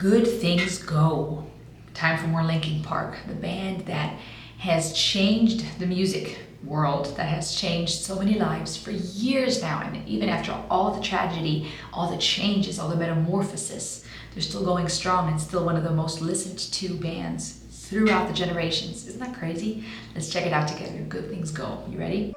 Good Things Go. Time for more Linkin Park, the band that has changed the music world, that has changed so many lives for years now. And even after all the tragedy, all the changes, all the metamorphosis, they're still going strong and still one of the most listened to bands throughout the generations. Isn't that crazy? Let's check it out together. Good Things Go. You ready?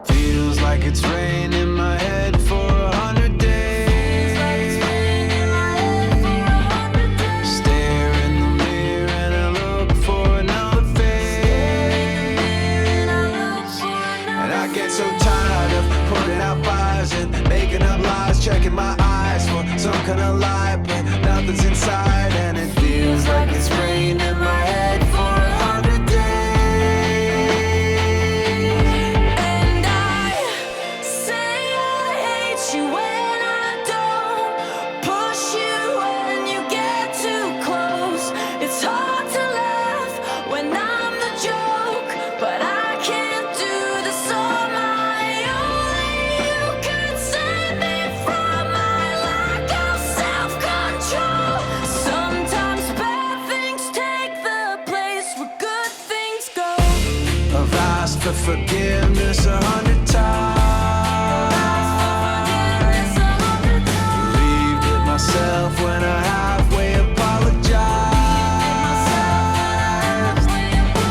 Feels like it's rained in my head for 100 days. Stare in the mirror and I look for another face. And I get so tired of putting out fires and making up lies, checking my eyes for some kind of lie, but nothing's inside. And it feels like it's rained in my head for 100 days. For forgiveness 100 times. Believed it myself when I halfway apologized.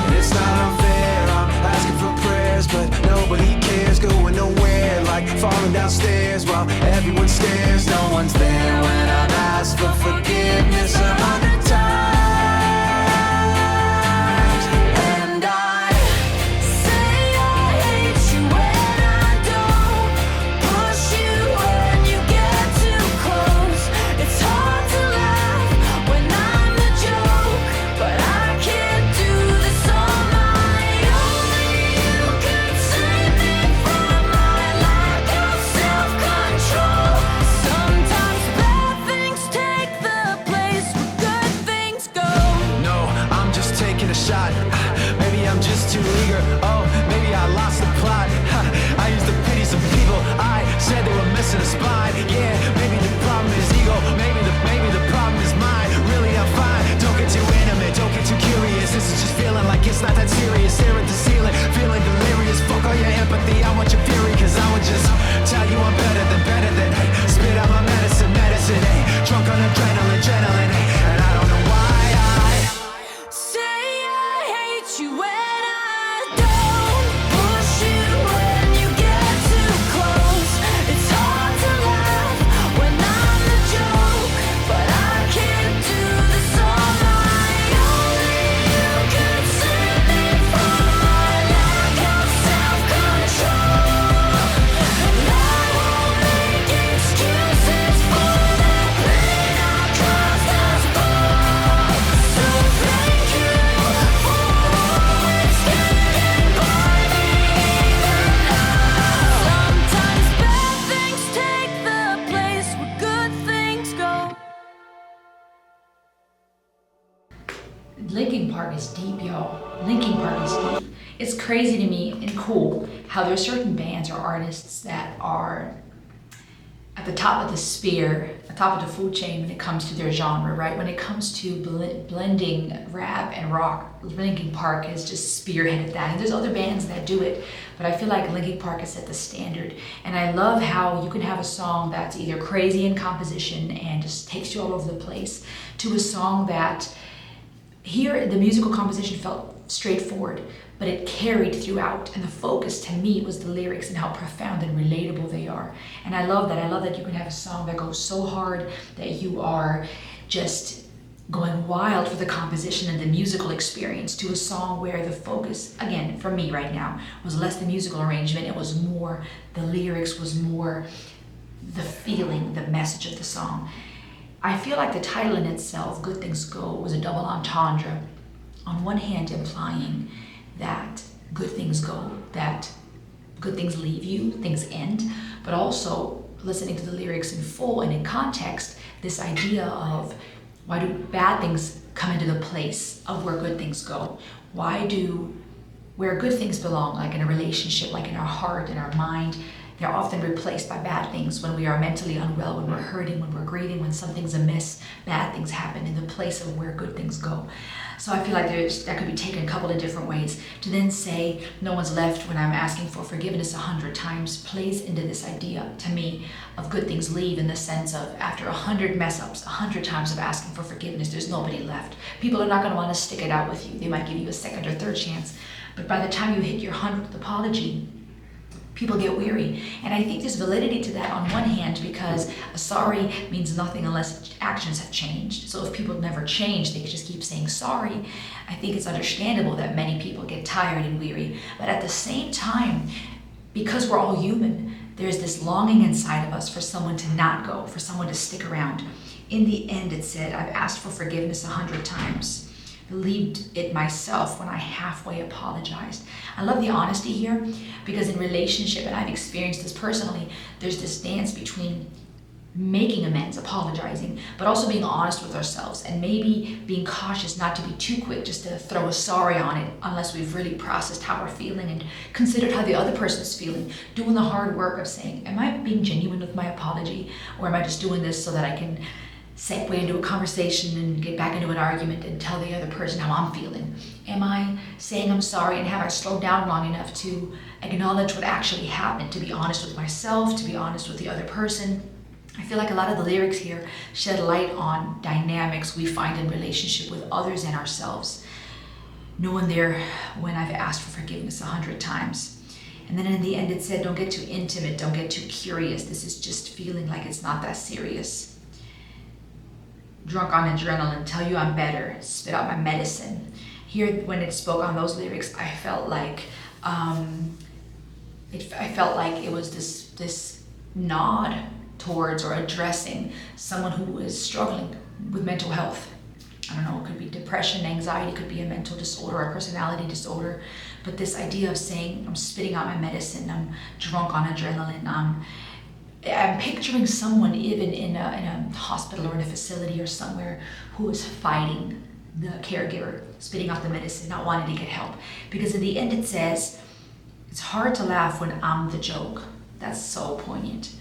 And it's not unfair, I'm asking for prayers, but nobody cares, going nowhere, like falling downstairs while everyone stares. No one's there when I've asked for forgiveness 100 times. Shot. Maybe I'm just too eager. Oh, maybe I lost the plot. I used to pity some people. I said they were missing a spine. Yeah, maybe the problem is ego. Maybe the problem is mine. Really, I'm fine. Don't get too intimate. Don't get too curious. This is just feeling like it's not that serious. Stare at the ceiling, feeling delirious. Fuck all your empathy. I want your fury, cause I would just tell you I'm better than. Hey, spit out my medicine. Hey, drunk on adrenaline. Hey, and I don't know why you when I don't push you when you get too close. It's hard to laugh when I'm the joke, but I can't do this on my own. You can save me from my lack of self-control, and I won't make excuses for the pain I caused us both. So thank you for Linkin Park is deep, y'all. Linkin Park is deep. It's crazy to me and cool how there are certain bands or artists that are at the top of the spear, atop of the food chain when it comes to their genre, right? When it comes to blending rap and rock, Linkin Park has just spearheaded that. And there's other bands that do it, but I feel like Linkin Park has set the standard. And I love how you can have a song that's either crazy in composition and just takes you all over the place, to a song that here the musical composition felt straightforward, but it carried throughout, and the focus to me was the lyrics and how profound and relatable they are. And I love that. I love that you can have a song that goes so hard that you are just going wild for the composition and the musical experience, to a song where the focus, again, for me right now, was less the musical arrangement. It was more the lyrics, was more the feeling, the message of the song. I feel like the title in itself, Good Things Go, was a double entendre. On one hand, implying that good things go, that good things leave you, things end, but also listening to the lyrics in full and in context, this idea of why do bad things come into the place of where good things go? Why do where good things belong, like in a relationship, like in our heart, in our mind, they're often replaced by bad things when we are mentally unwell, when we're hurting, when we're grieving, when something's amiss, bad things happen in the place of where good things go. So I feel like that could be taken a couple of different ways. To then say no one's left when I'm asking for forgiveness 100 times plays into this idea to me of good things leave, in the sense of after 100 mess ups, 100 times of asking for forgiveness, there's nobody left. People are not going to want to stick it out with you. They might give you a second or third chance. But by the time you hit your 100th apology, people get weary. And I think there's validity to that on one hand, because a sorry means nothing unless actions have changed. So if people never change, they just keep saying sorry. I think it's understandable that many people get tired and weary. But at the same time, because we're all human, there's this longing inside of us for someone to not go, for someone to stick around. In the end, it said, I've asked for forgiveness 100 times. Believed it myself when I halfway apologized. I love the honesty here, because in relationship, and I've experienced this personally, there's this dance between making amends, apologizing, but also being honest with ourselves, and maybe being cautious not to be too quick just to throw a sorry on it unless we've really processed how we're feeling and considered how the other person's feeling. Doing the hard work of saying, am I being genuine with my apology, or am I just doing this so that I can segue into a conversation and get back into an argument and tell the other person how I'm feeling? Am I saying I'm sorry, and have I slowed down long enough to acknowledge what actually happened, to be honest with myself, to be honest with the other person? I feel like a lot of the lyrics here shed light on dynamics we find in relationship with others and ourselves. No one there when I've asked for forgiveness 100 times. And then in the end it said, don't get too intimate, don't get too curious. This is just feeling like it's not that serious. Drunk on adrenaline, tell you I'm better, spit out my medicine. Here, when it spoke on those lyrics, I felt like it was this nod towards or addressing someone who is struggling with mental health. I don't know, it could be depression, anxiety, it could be a mental disorder, a personality disorder. But this idea of saying, I'm spitting out my medicine, I'm drunk on adrenaline, I'm picturing someone even in a hospital or in a facility or somewhere who is fighting the caregiver, spitting out the medicine, not wanting to get help. Because in the end it says, it's hard to laugh when I'm the joke. That's so poignant.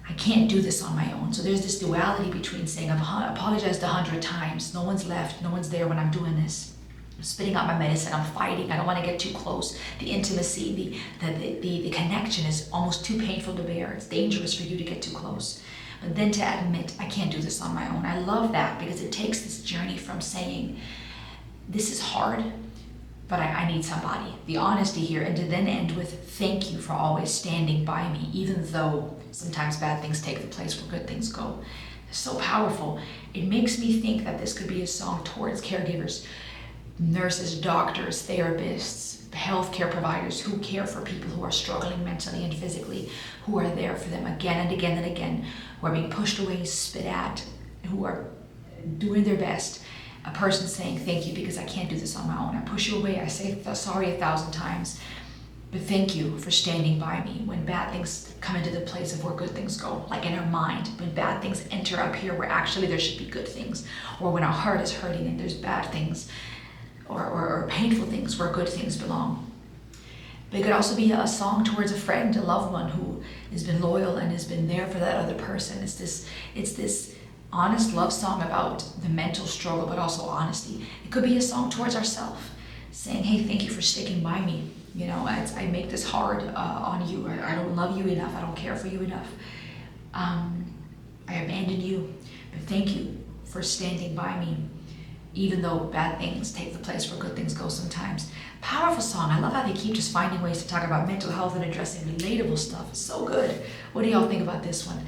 I can't do this on my own. So there's this duality between saying, I've apologized 100 times, no one's left, no one's there when I'm doing this. I'm spitting out my medicine, I'm fighting, I don't want to get too close. The intimacy, the connection is almost too painful to bear. It's dangerous for you to get too close. But then to admit, I can't do this on my own. I love that, because it takes this journey from saying, this is hard, but I need somebody. The honesty here, and to then end with, thank you for always standing by me, even though sometimes bad things take the place where good things go. It's so powerful. It makes me think that this could be a song towards caregivers, nurses, doctors, therapists, healthcare providers who care for people who are struggling mentally and physically, who are there for them again and again and again, who are being pushed away, spit at, who are doing their best. A person saying, thank you, because I can't do this on my own. I push you away, I say sorry 1,000 times, but thank you for standing by me when bad things come into the place of where good things go, like in our mind, when bad things enter up here where actually there should be good things, or when our heart is hurting and there's bad things, or painful things where good things belong. But it could also be a song towards a friend, a loved one who has been loyal and has been there for that other person. It's this honest love song about the mental struggle, but also honesty. It could be a song towards ourselves, saying, hey, thank you for sticking by me. You know, I make this hard on you. I don't love you enough. I don't care for you enough. I abandoned you, but thank you for standing by me, even though bad things take the place where good things go sometimes. Powerful song. I love how they keep just finding ways to talk about mental health and addressing relatable stuff. It's so good. What do y'all think about this one?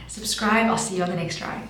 Subscribe. I'll see you on the next try.